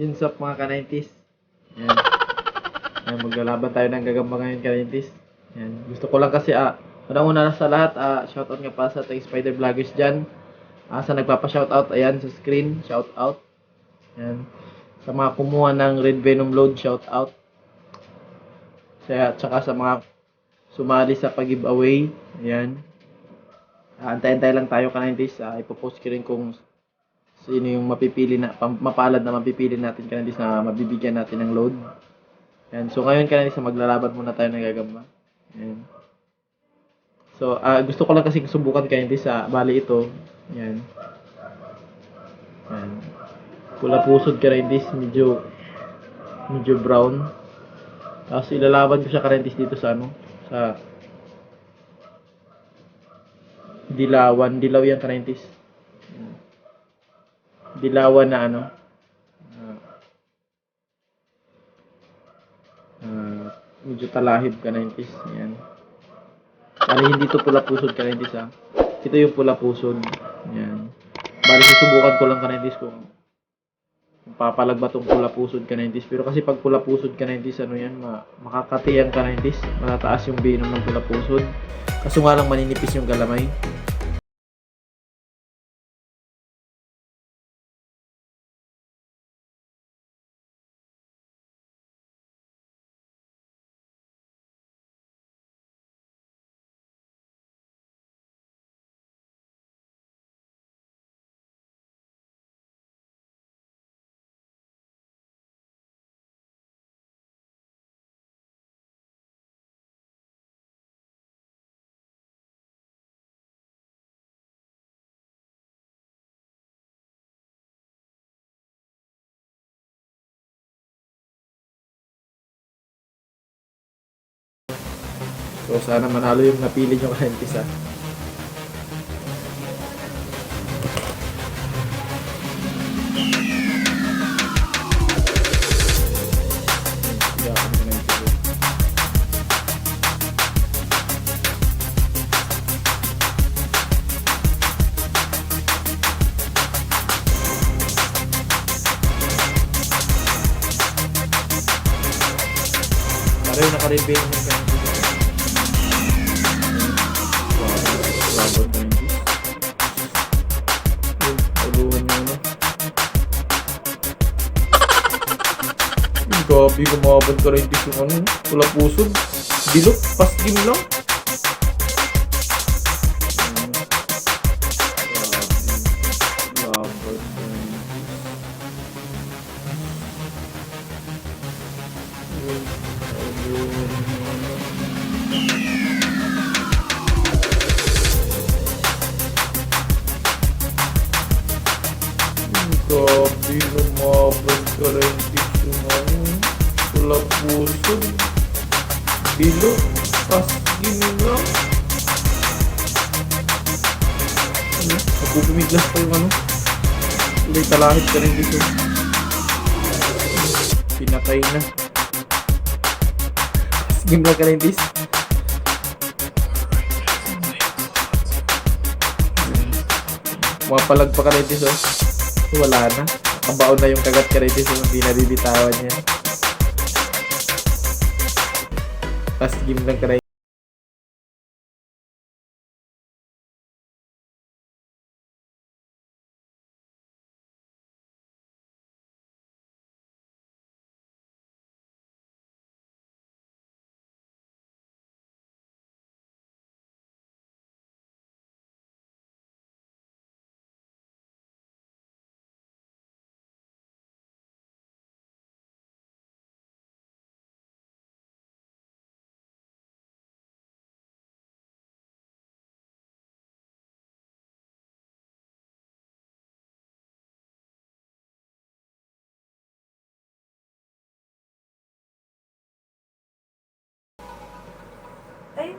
Yun sa mga ka-90s. Yan. Yan, maglalaban tayo ng gagamba ngayon ka-90s. Yan. Gusto ko lang kasi, unang-una na sa lahat, shoutout nga pa sa ating Spider Vloggers dyan. Sa nagpapa-shoutout, ayan, sa screen, shoutout. Yan. Sa mga kumuha ng Red Venom load, shoutout. Tsaka sa mga sumali sa pag-giveaway, ayan. Antay-antay lang tayo ka-90s. Ipopost ko rin kung sino yung mapipili na, mapalad na mapipili natin ka-90s na mabibigyan natin ng load. Yan. So, ngayon ka-90s, maglalaban muna tayo ng gagamba. Yan. So, gusto ko lang kasi subukan ka-90s bali ito. Yan. Yan. Pula pusod ka-90s, medyo brown. Tapos ilalaban ko siya ka-90s dito sa sa dilawan. Dilaw yan ka-90s. Dilawan na medyo talahib ka-90s. Yan. Bali hindi to pula pusod ka-90s Ito yung pula pusod. Yan. Bali susubukan ko lang ka-90s kung papalag ba tong pula pusod ka-90s. Pero kasi pag pula pusod ka-90s, makakati yan ka-90s. Matataas yung binom ng pula pusod. Kaso nga lang maninipis yung galamay. So sana manalo yung napili nyo ka-90s Pareho naka-red vein ng ka-90s. Gabi, kumabad ka rin yung pula pusod. Bilok, paskim lang. Gabi, kumabad ka rin pula pusod. Bilok, paskim lang. Nagpupumiglas pa yung Kulay talahit ka rin dito. Pinatay na. Paskim lang ka rin dito. Mapalag pa ka rin dito. Wala na. Nakabaon na yung kagat ka rin dito. Hindi na bibitawan niya. Paskim lang ka rin. Ay,